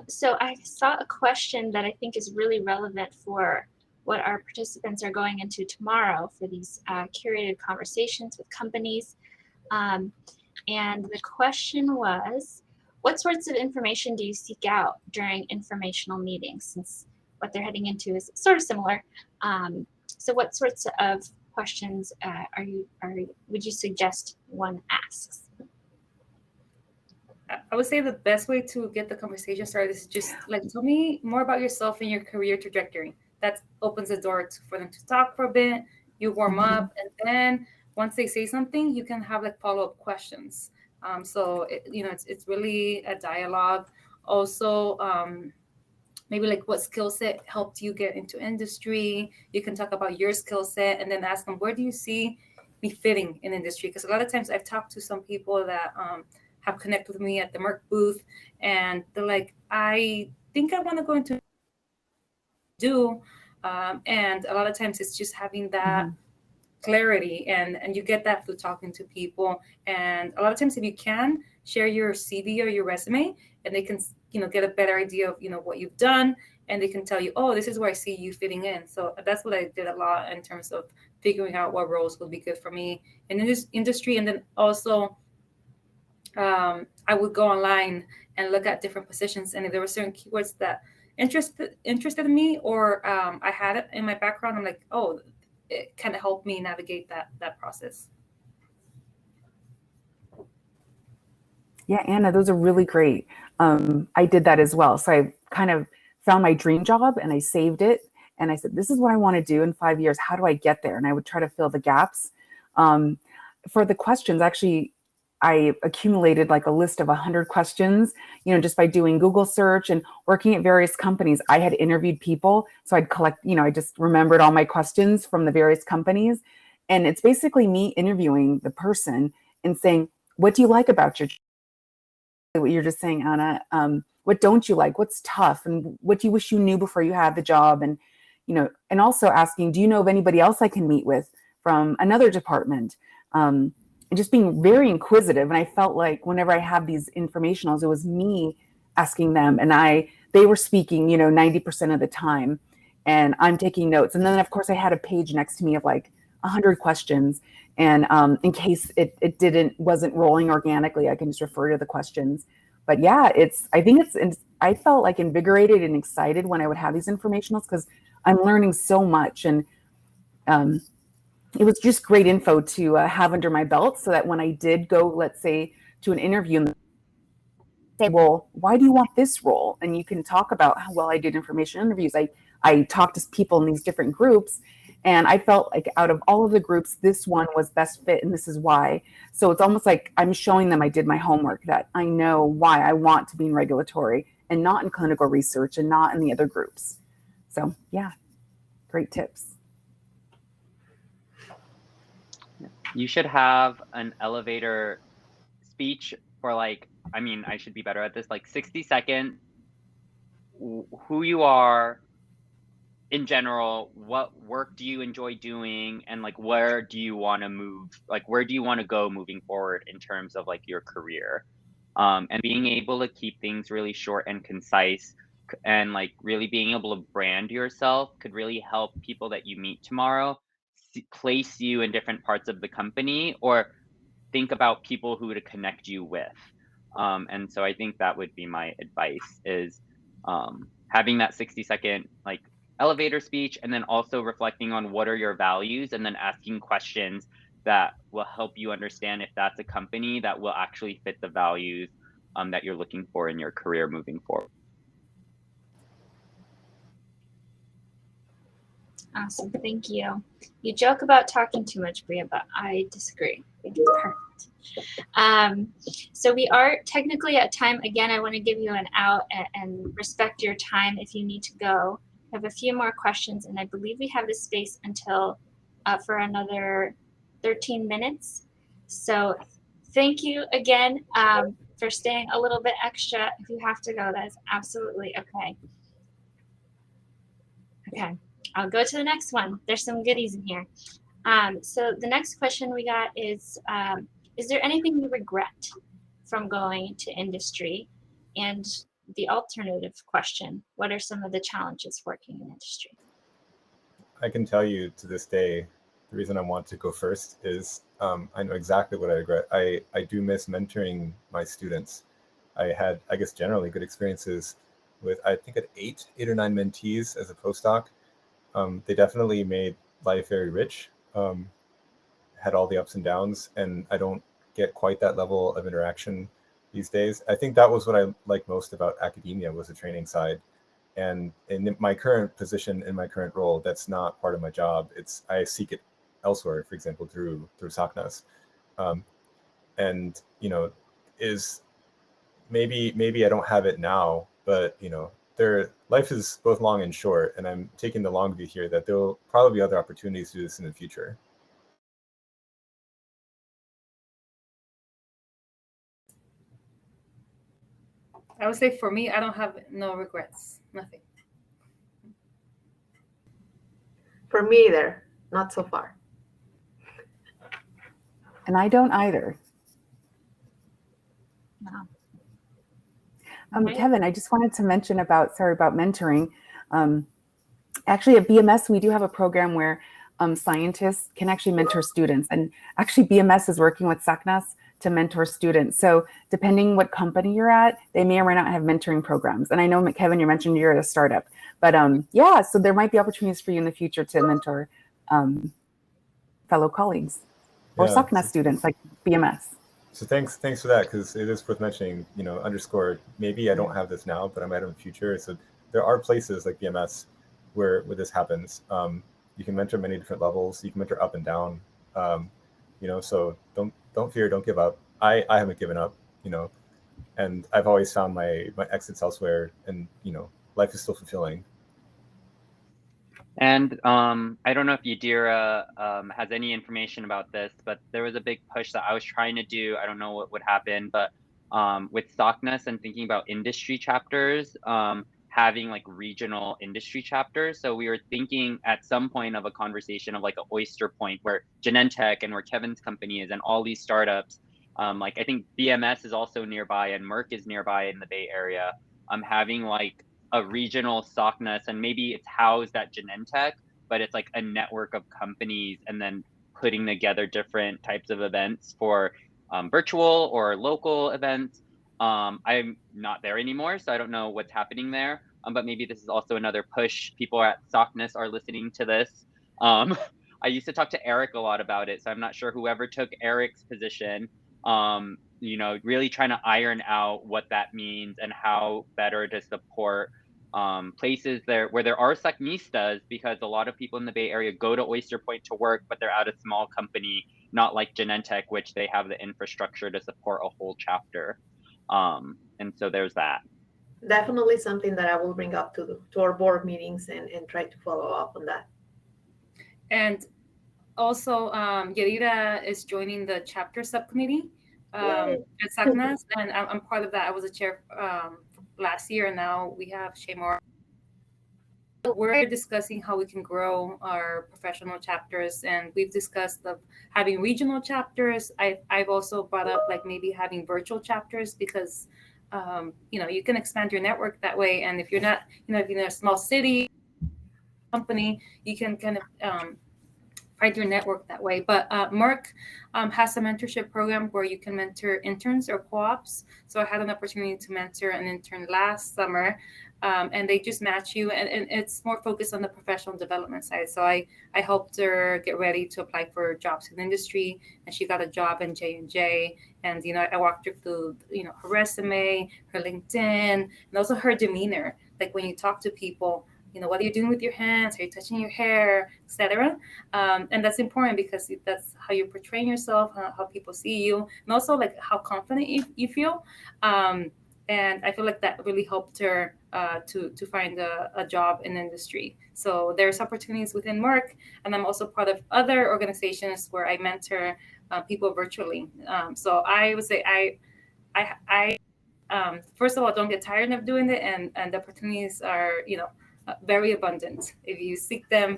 So I saw a question that I think is really relevant for what our participants are going into tomorrow for these curated conversations with companies. And the question was, what sorts of information do you seek out during informational meetings, since what they're heading into is sort of similar? So what sorts of questions would you suggest one asks? I would say the best way to get the conversation started is just like, tell me more about yourself and your career trajectory. That opens the door for them to talk for a bit. You warm up, and then once they say something, you can have like follow-up questions. It's really a dialogue. Also, maybe like what skill set helped you get into industry. You can talk about your skill set and then ask them, where do you see me fitting in industry? Because a lot of times I've talked to some people that have connected with me at the Merck booth, and they're like, I think I want to go into and a lot of times it's just having that clarity, and you get that through talking to people. And a lot of times, if you can share your CV or your resume, and they can get a better idea of what you've done, and they can tell you, oh, this is where I see you fitting in. So that's what I did a lot in terms of figuring out what roles would be good for me in this industry. And then also I would go online and look at different positions, and if there were certain keywords that interested me, or I had it in my background, I'm like, oh, it kind of helped me navigate that process. Yeah, Anna, those are really great. I did that as well. So I kind of found my dream job and I saved it. And I said, this is what I want to do in 5 years. How do I get there? And I would try to fill the gaps. For the questions, actually, I accumulated like a list of 100 questions, just by doing Google search and working at various companies. I had interviewed people. So I'd collect, I just remembered all my questions from the various companies. And it's basically me interviewing the person and saying, what do you like about your job? What you're just saying, Anna, what don't you like? What's tough? And what do you wish you knew before you had the job? And, and also asking, do you know of anybody else I can meet with from another department? And just being very inquisitive. And I felt like whenever I had these informationals, it was me asking them, and they were speaking, 90% of the time, and I'm taking notes. And then of course I had a page next to me of like 100 questions. And in case it wasn't rolling organically, I can just refer to the questions. But yeah, I felt like invigorated and excited when I would have these informationals, because I'm learning so much. And it was just great info to have under my belt, so that when I did go, let's say, to an interview, and say, well, why do you want this role? And you can talk about how well I did information interviews. I talked to people in these different groups, and I felt like out of all of the groups, this one was best fit, and this is why. So it's almost like I'm showing them I did my homework, that I know why I want to be in regulatory and not in clinical research and not in the other groups. So yeah, great tips. You should have an elevator speech for I should be better at this, 60 seconds, who you are in general, what work do you enjoy doing, and where do you want to move, where do you want to go moving forward in terms of your career, and being able to keep things really short and concise, and really being able to brand yourself could really help people that you meet tomorrow place you in different parts of the company, or think about people who to connect you with. And so I think that would be my advice, is having that 60-second elevator speech, and then also reflecting on what are your values, and then asking questions that will help you understand if that's a company that will actually fit the values that you're looking for in your career moving forward. Awesome, thank you. You joke about talking too much, Bria, but I disagree. I think it's perfect. So we are technically at time. Again, I want to give you an out and respect your time if you need to go. I have a few more questions, and I believe we have the space until for another 13 minutes. So thank you again for staying a little bit extra. If you have to go, that is absolutely okay. Okay, I'll go to the next one. There's some goodies in here. So the next question we got is there anything you regret from going to industry? And the alternative question, what are some of the challenges working in industry? I can tell you to this day, the reason I want to go first is I know exactly what I regret. I do miss mentoring my students. I had, I guess, generally good experiences with, I think, at eight or nine mentees as a postdoc. They definitely made life very rich, had all the ups and downs, and I don't get quite that level of interaction these days. I think that was what I like most about academia, was the training side. And in my current position, in my current role, that's not part of my job. I seek it elsewhere, for example, through SACNAS. And, is maybe I don't have it now, but, life is both long and short, and I'm taking the long view here that there will probably be other opportunities to do this in the future. I would say for me, I don't have no regrets, nothing. For me either, not so far. And I don't either. Wow. Kevin, I just wanted to mention about mentoring. Actually, at BMS, we do have a program where scientists can actually mentor students. And actually, BMS is working with SACNAS to mentor students. So depending what company you're at, they may or may not have mentoring programs. And I know, Kevin, you mentioned you're at a startup. But yeah, so there might be opportunities for you in the future to mentor fellow colleagues or SACNAS students like BMS. So thanks for that, because it is worth mentioning, underscore, maybe I don't have this now, but I might have in the future. So there are places like BMS where this happens. You can mentor many different levels. You can mentor up and down. So don't fear, don't give up. I haven't given up, and I've always found my exits elsewhere, and life is still fulfilling. And I don't know if Yadira has any information about this, but there was a big push that I was trying to do. I don't know what would happen, but with SACNAS and thinking about industry chapters, having like regional industry chapters. So we were thinking at some point of a conversation of like an Oyster Point where Genentech and where Kevin's company is and all these startups. Like I think BMS is also nearby and Merck is nearby in the Bay Area. Having like a regional SACNAS, and maybe it's housed at Genentech, but it's like a network of companies, and then putting together different types of events for virtual or local events. I'm not there anymore, so I don't know what's happening there. But maybe this is also another push. People at SACNAS are listening to this. I used to talk to Eric a lot about it, so I'm not sure whoever took Eric's position, really trying to iron out what that means and how better to support places there where there are SACNistas, because a lot of people in the Bay Area go to Oyster Point to work, but they're at a small company, not like Genentech, which they have the infrastructure to support a whole chapter. And so there's that. Definitely something that I will bring up to our board meetings and try to follow up on that. And also, Yadira is joining the chapter subcommittee at SACNAS, and I'm part of that. I was a chair last year, and now we have Shaymar. We're discussing how we can grow our professional chapters, and we've discussed of having regional chapters. I've also brought up like maybe having virtual chapters, because you can expand your network that way. And if you're not, if you're in a small city company, you can kind of find your network that way. But Merck has a mentorship program where you can mentor interns or co-ops. So I had an opportunity to mentor an intern last summer, and they just match you, and it's more focused on the professional development side. So I helped her get ready to apply for jobs in the industry, and she got a job in J&J. And I walked her through her resume, her LinkedIn, and also her demeanor. Like when you talk to people, what are you doing with your hands? Are you touching your hair, etc.? And that's important, because that's how you're portraying yourself, how people see you, and also like how confident you feel. And I feel like that really helped her to find a job in the industry. So there's opportunities within Merck, and I'm also part of other organizations where I mentor people virtually. So I would say I first of all, don't get tired of doing it, and the opportunities are very abundant if you seek them,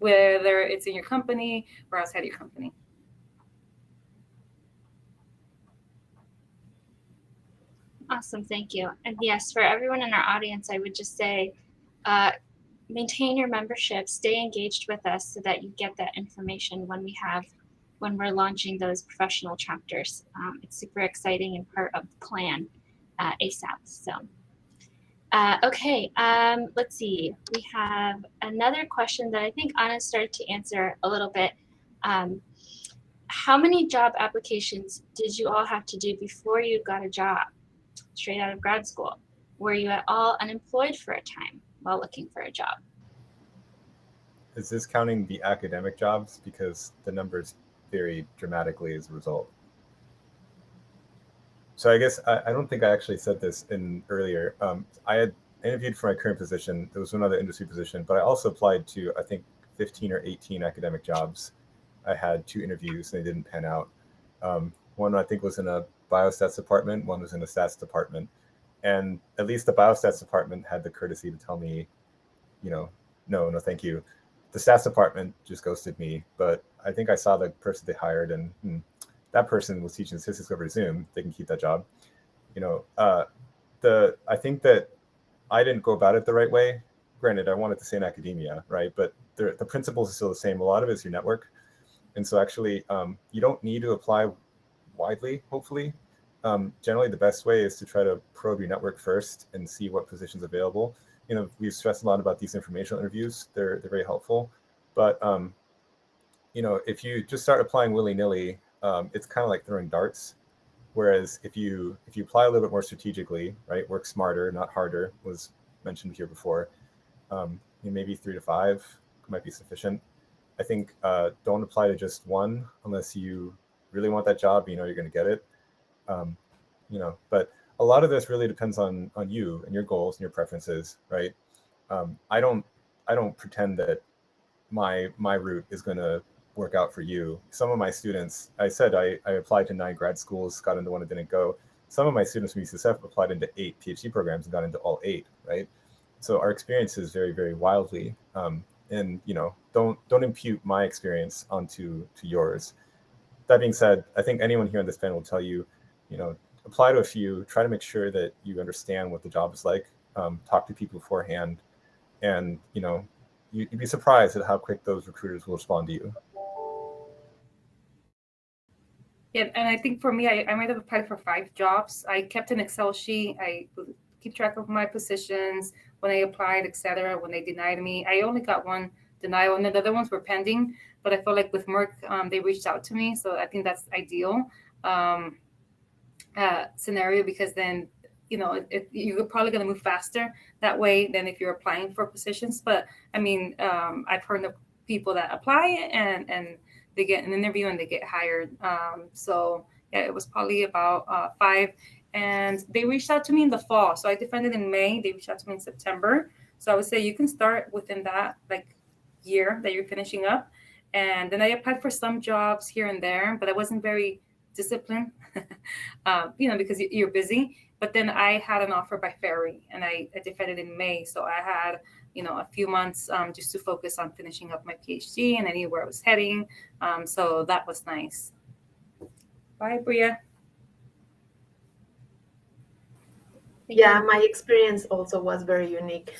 whether it's in your company or outside your company. Awesome, thank you. And yes, for everyone in our audience, I would just say, maintain your membership, stay engaged with us so that you get that information when we're launching those professional chapters. It's super exciting and part of the plan ASAP. So, okay, let's see. We have another question that I think Anna started to answer a little bit. How many job applications did you all have to do before you got a job straight out of grad school? Were you at all unemployed for a time while looking for a job? Is this counting the academic jobs? Because the numbers vary dramatically as a result. So I guess I don't think I actually said this in earlier. I had interviewed for my current position. There was another industry position, but I also applied to, I think, 15 or 18 academic jobs. I had 2 interviews and they didn't pan out. One I think was in a biostats department, one was in a stats department. And at least the biostats department had the courtesy to tell me, no, thank you. The stats department just ghosted me, but I think I saw the person they hired, and that person was teaching statistics over Zoom. They can keep that job. I think that I didn't go about it the right way granted, I wanted to say in academia, right? But the principles are still the same. A lot of it is your network. And so actually, you don't need to apply widely, hopefully. Generally, the best way is to try to probe your network first and see what positions are available. You know, we've stressed a lot about these informational interviews. They're very helpful. But, you know, if you just start applying willy-nilly, it's kind of like throwing darts. Whereas if you apply a little bit more strategically, right, work smarter, not harder, was mentioned here before, maybe 3 to 5 might be sufficient. I think don't apply to just one unless you really want that job, you know you're going to get it. You know, but a lot of this really depends on you and your goals and your preferences, right? I don't pretend that my route is going to work out for you. Some of my students, I said I applied to 9 grad schools, got into one and didn't go. Some of my students from UCSF applied into 8 PhD programs and got into all 8, right? So our experiences vary very wildly. And you know, don't impute my experience onto yours. That being said, I think anyone here on this panel will tell you, you know, apply to a few, try to make sure that you understand what the job is like, talk to people beforehand, and you know, you'd be surprised at how quick those recruiters will respond to you. Yeah, and I think for me, I might have applied for 5 jobs. I kept an Excel sheet. I would keep track of my positions, when I applied, etc. When they denied me, I only got 1 denial, and the other ones were pending. But I felt like with Merck, they reached out to me, so I think that's ideal scenario, because then, you know, you're probably going to move faster that way than if you're applying for positions. But I mean, I've heard of people that apply and they get an interview and they get hired. So yeah, it was probably about 5. And they reached out to me in the fall. So I defended in May. They reached out to me in September. So I would say you can start within that like year that you're finishing up. And then I applied for some jobs here and there, but I wasn't very disciplined, you know, because you're busy. But then I had an offer by ferry, and I defended in May. So I had, you know, a few months just to focus on finishing up my PhD, and I knew where I was heading. So that was nice. Bye, Bria. Yeah, my experience also was very unique.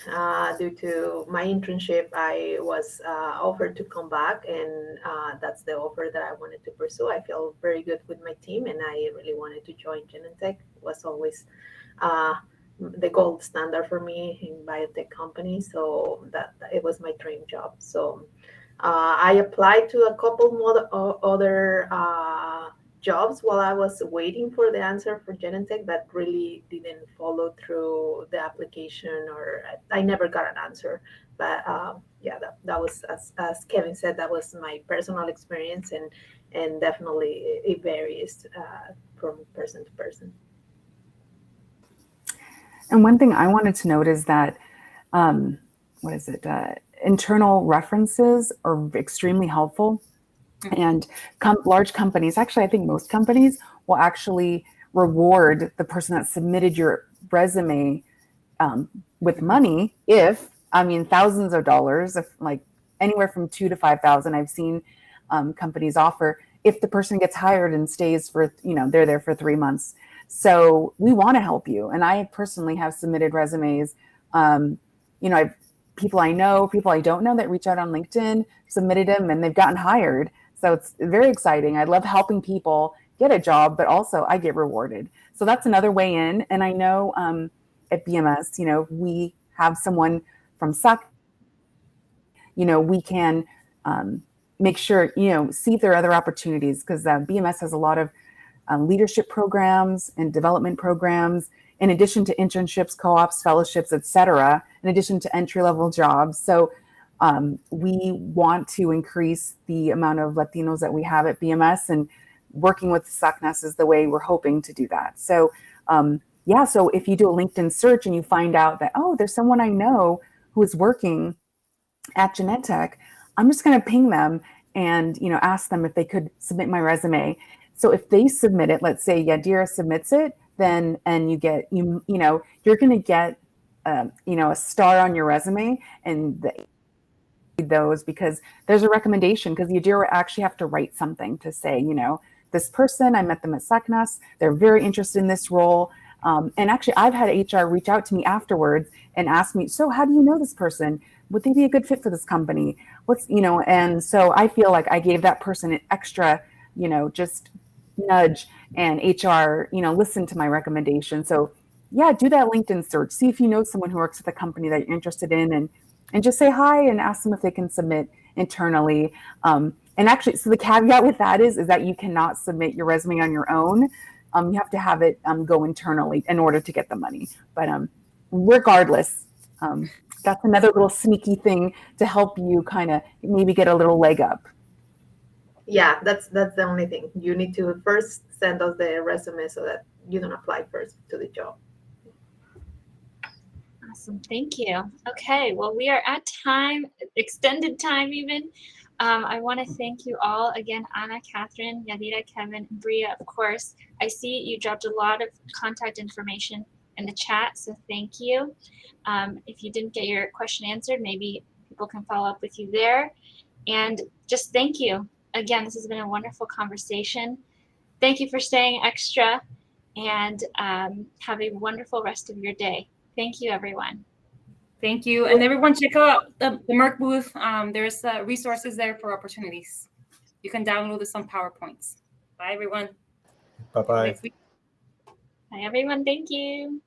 Due to my internship, I was offered to come back, and that's the offer that I wanted to pursue. I feel very good with my team, and I really wanted to join Genentech. It was always the gold standard for me in biotech companies, so that it was my dream job. So I applied to a couple more other jobs while I was waiting for the answer for Genentech, that really didn't follow through the application, or I never got an answer. But yeah, that was, as Kevin said, that was my personal experience, and definitely it varies from person to person. And one thing I wanted to note is that, internal references are extremely helpful. And large companies, actually, I think most companies will actually reward the person that submitted your resume with money, thousands of dollars, if like anywhere from $2,000 to $5,000. I've seen companies offer if the person gets hired and stays for, they're there for 3 months. So we want to help you. And I personally have submitted resumes. I've people I know, people I don't know that reach out on LinkedIn, submitted them, and they've gotten hired. So it's very exciting. I love helping people get a job, but also I get rewarded. So that's another way in. And I know at BMS, we have someone from SAC, we can make sure, see if there are other opportunities, because BMS has a lot of leadership programs and development programs, in addition to internships, co-ops, fellowships, et cetera, in addition to entry-level jobs. So we want to increase the amount of Latinos that we have at BMS, and working with SACNAS is the way we're hoping to do that. So so if you do a LinkedIn search and you find out that, oh, there's someone I know who is working at Genentech, I'm just going to ping them and, ask them if they could submit my resume. So if they submit it, let's say Yadira submits it, then, and you get, you're going to get, a star on your resume, and those, because there's a recommendation, because Yadira actually have to write something to say, this person, I met them at SACNAS, they're very interested in this role. And actually, I've had HR reach out to me afterwards and ask me, so how do you know this person? Would they be a good fit for this company? And so I feel like I gave that person an extra, just nudge, and HR, listened to my recommendation. So yeah, do that LinkedIn search. See if you know someone who works at the company that you're interested in, and just say hi and ask them if they can submit internally. And actually, so the caveat with that is that you cannot submit your resume on your own. You have to have it go internally in order to get the money. But regardless, that's another little sneaky thing to help you kind of maybe get a little leg up. Yeah, that's the only thing. You need to first send us the resume so that you don't apply first to the job. Awesome, thank you. Okay, well, we are at time, extended time even. I want to thank you all again, Anna, Catherine, Yadira, Kevin, and Bria, of course. I see you dropped a lot of contact information in the chat, so thank you. If you didn't get your question answered, maybe people can follow up with you there. And just thank you. Again, this has been a wonderful conversation. Thank you for staying extra, and have a wonderful rest of your day. Thank you, everyone. Thank you. And everyone check out the Merck booth. There's resources there for opportunities. You can download some PowerPoints. Bye, everyone. Bye-bye. Next week. Bye, everyone. Thank you.